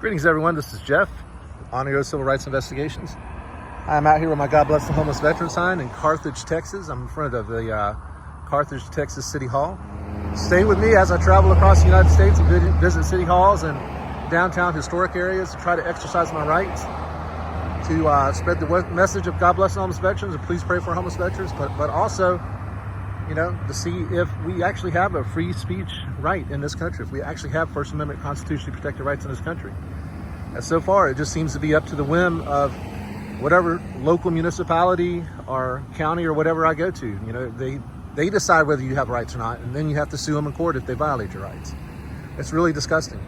Greetings, everyone. This is Jeff, Honor Civil Rights Investigations. I'm out here with my God Bless the Homeless Veteran sign in Carthage, Texas. I'm in front of the Carthage, Texas City Hall. Stay with me as I travel across the United States and visit city halls and downtown historic areas to try to exercise my rights to spread the message of God Bless the Homeless Veterans, and please pray for homeless veterans, but also, to see if we actually have a free speech right in this country, if we actually have First Amendment constitutionally protected rights in this country. And so far, it just seems to be up to the whim of whatever local municipality or county or whatever I go to. They decide whether you have rights or not, and then you have to sue them in court if they violate your rights. It's really disgusting.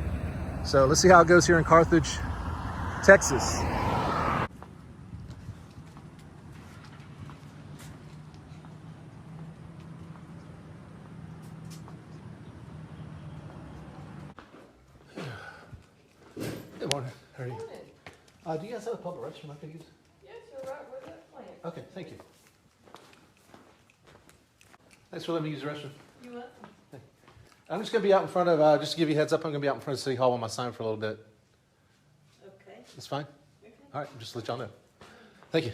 So let's see how it goes here in Carthage, Texas. Good morning. How are you? Good morning. Do you guys have a public restroom I could use? Yes, you're right where that plant. Okay, thank you. Thanks for letting me use the restroom. You welcome. I'm just going to be out in front of, just to give you a heads up, I'm going to be out in front of City Hall with my sign for a little bit. Okay. That's fine? Okay. All right, just to let y'all know. Thank you.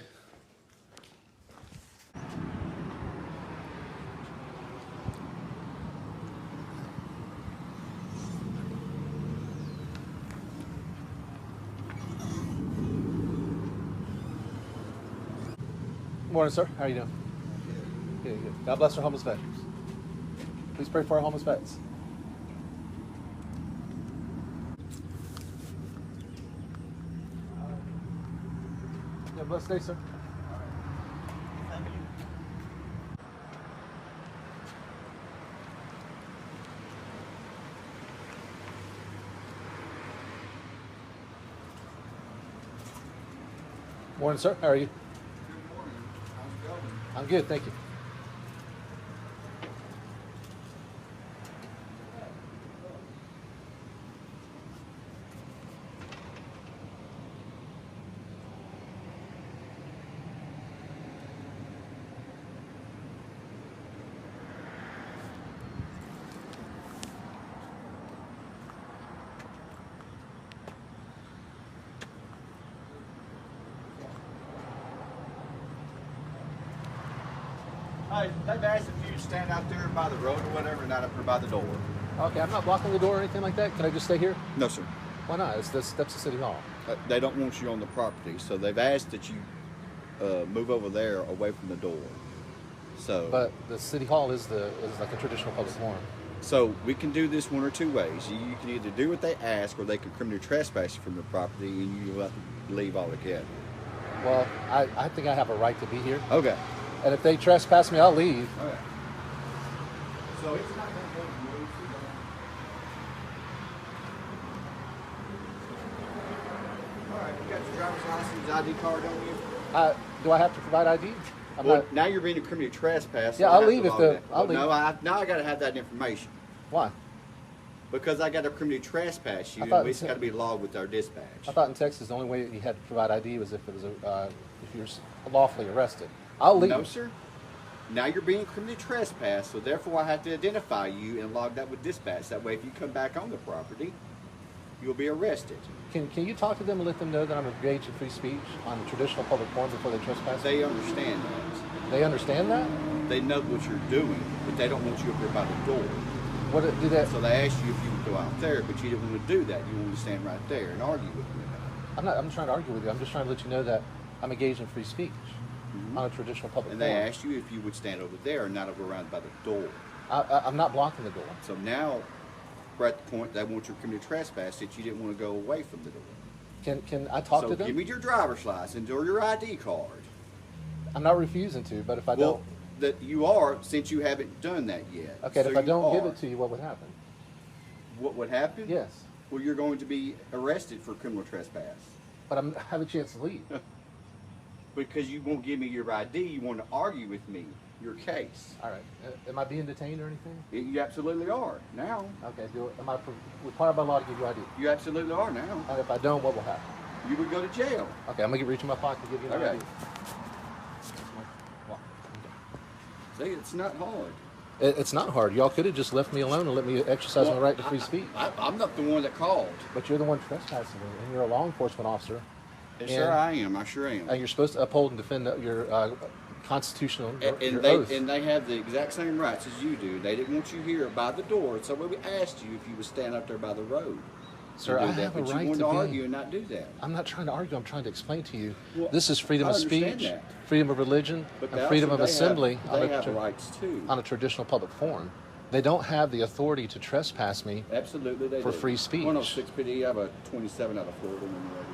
Morning, sir. How are you doing? Good. God bless our homeless veterans. Please pray for our homeless vets. Have a blessed day, sir. Thank you. Morning, sir. How are you? Good morning. How's it going? I'm good, thank you. Hey, they've asked if you stand out there by the road or whatever, not up there by the door. Okay, I'm not blocking the door or anything like that. Can I just stay here? No, sir. Why not? That's the City Hall. They don't want you on the property, so they've asked that you move over there away from the door. So, But the City Hall is like a traditional public forum. so we can do this one or two ways. You can either do what they ask, or they can criminally trespass you from the property, and you will have to leave altogether. Well, I think I have a right to be here. Okay. And if they trespass me, I'll leave. Okay. So it's not going to go to you. All right, you got your driver's license, ID card on you? Do I have to provide ID? I'm Well, not. now you're being a criminal trespass. Yeah, I I'll have to leave if log the- that. I'll Well, No, leave. now I got to have that information Why? because I got to criminally trespass you, I thought and it's it- got to be logged with our dispatch. I thought in Texas the only way you had to provide ID was if it was if you're lawfully arrested. I'll leave. No, sir. Now you're being criminally trespassed, so therefore I have to identify you and log that with dispatch. That way, if you come back on the property, you'll be arrested. Can you talk to them and let them know that I'm engaged in free speech on a traditional public forum before they trespass? They understand that. They understand that? They know what you're doing, but they don't want you up there by the door. What do that? So they asked you if you would go out there, but you didn't want to do that. You wanted to stand right there and argue with me. I'm not trying to argue with you. I'm just trying to let you know that I'm engaged in free speech on a traditional public And they forum. asked you if you would stand over there and not over around by the door. I'm not blocking the door. So now we're at the point they want your criminal trespass that you didn't want to go away from the door. Can I talk So to them? give me your driver's license or your ID card. I'm not refusing to, but if I Well, don't, that you are, since you haven't done that yet. okay, So if I you don't give are. it to you, what would happen? What would happen? Yes, Well, you're going to be arrested for criminal trespass. but I have a chance to leave. Because you won't give me your ID, you want to argue with me, your case. All right. Am I being detained or anything? You absolutely are now. Okay. Am I required by law to give you ID? You absolutely are now. And if I don't, what will happen? You would go to jail. Okay, I'm gonna reach in my pocket to give you an Okay. ID. See, it's not hard. It's not hard. Y'all could have just left me alone and let me exercise my right to free speech. I'm not the one that called. But you're the one trespassing me, and you're a law enforcement officer. Yes, sir, I am. I sure am. And you're supposed to uphold and defend your constitutional your oath. And they have the exact same rights as you do. They didn't want you here by the door, so we asked you if you would stand up there by the road. Sir, I have a right to be. You wanted to argue and not do that. I'm not trying to argue. I'm trying to explain to you. Well, this is freedom of speech, that. freedom of religion, But and freedom of assembly they have rights too. on a traditional public forum. They don't have the authority to trespass me. Absolutely, they for do. free speech. 106 PD. I have a 27 out of Florida when you're ready.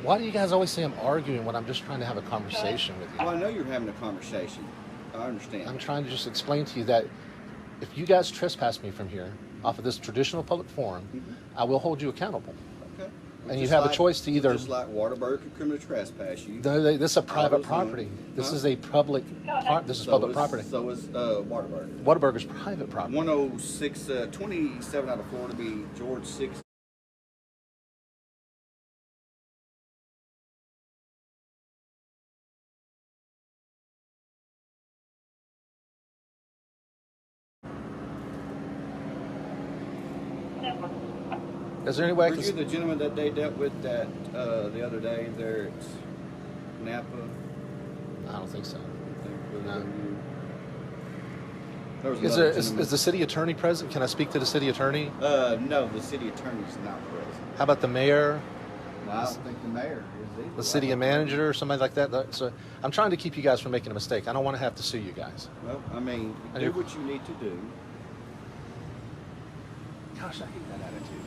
Why do you guys always say I'm arguing when I'm just trying to have a conversation with you? Well, I know you're having a conversation. I understand. I'm trying to just explain to you that if you guys trespass me from here, off of this traditional public forum, I will hold you accountable. Okay. And you have a choice to either... Just like Waterbury could criminally trespass you. No, this is a private property. This is a public... This is public property. So is Waterbury. Waterburger's private property. 106, 27 out of Florida be George 6. Is there any way I Were can... you the gentleman that they dealt with that the other day there at Napa? I don't think so. No. Is the city attorney present? Can I speak to the city attorney? No, the city attorney's not present. How about the mayor? No, I don't think the mayor is either. The city manager or somebody like that? So I'm trying to keep you guys from making a mistake. I don't want to have to sue you guys. Well, I mean, do what you need to do. Gosh, I hate that attitude.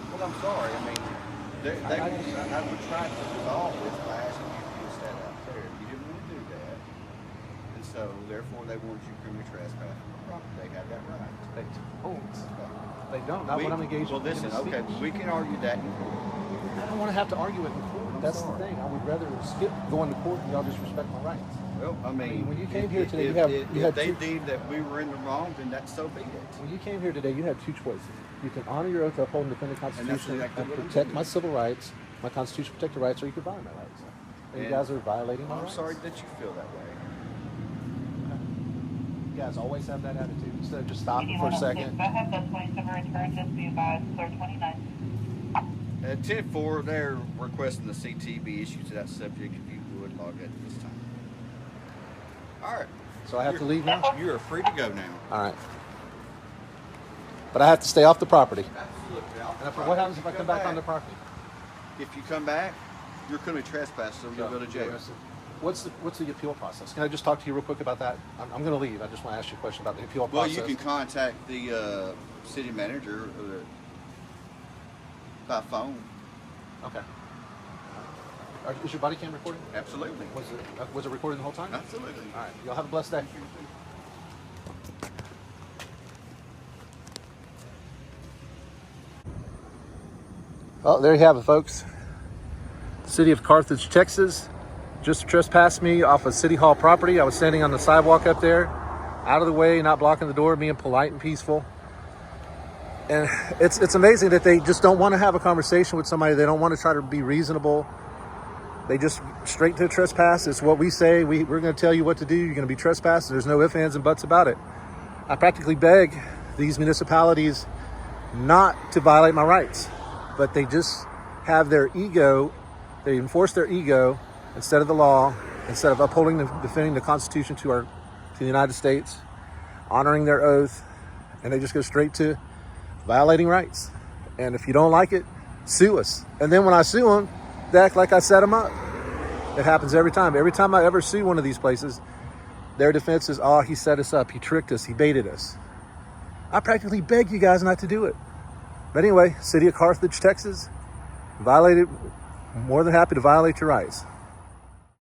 Well, I'm sorry. I mean, I would try to resolve this by asking you to stand out there. You didn't want to do that. And so, therefore, they wanted you criminally trespass on the property. They have that right. They don't. Not when I'm engaged. Well, listen, okay, we can argue that in court. I don't want to have to argue it in court. That's the thing. I would rather skip going to court and y'all just respect my rights. Well, I mean, when you came here today, if they deemed that we were in the wrong, then that's so be it. When you came here today, you had two choices. You can honor your oath to uphold and defend the Constitution and protect my civil rights, my Constitution protected rights, or you could violate my rights. And you guys are violating my rights. I'm sorry that you feel that way. You guys always have that attitude instead of just stopping for a second. I have that 27 return, just be advised, clear 29. At 10-4, they're requesting the CT be issued to that subject if you would log that at this time. All right. So I have to leave now? You are free to go now. All right. But I have to stay off the property. Absolutely. What happens if I come back on the property? If you come back, you're going to trespass, so you'll go to jail. What's the appeal process? Can I just talk to you real quick about that? I'm going to leave. I just want to ask you a question about the appeal process. Well, you can contact the city manager by phone. Okay. Is your body cam recording? Absolutely. Was it recording the whole time? Absolutely. All right. Y'all have a blessed day. Well, there you have it, folks. The city of Carthage, Texas, just trespassed me off of City Hall property. I was standing on the sidewalk up there, out of the way, not blocking the door, being polite and peaceful. And it's amazing that they just don't want to have a conversation with somebody. They don't want to try to be reasonable. They just straight to trespass. It's what we say. We're going to tell you what to do. You're going to be trespassed. There's no ifs, ands, and buts about it. I practically beg these municipalities not to violate my rights, but they just have their ego. They enforce their ego instead of the law, instead of upholding and defending the Constitution to the United States, honoring their oath, and they just go straight to violating rights. And if you don't like it, sue us. And then when I sue them, they act like I set them up. It happens every time. Every time I ever sue one of these places, their defense is, oh, he set us up, he tricked us, he baited us. I practically beg you guys not to do it. But anyway, city of Carthage, Texas, more than happy to violate your rights.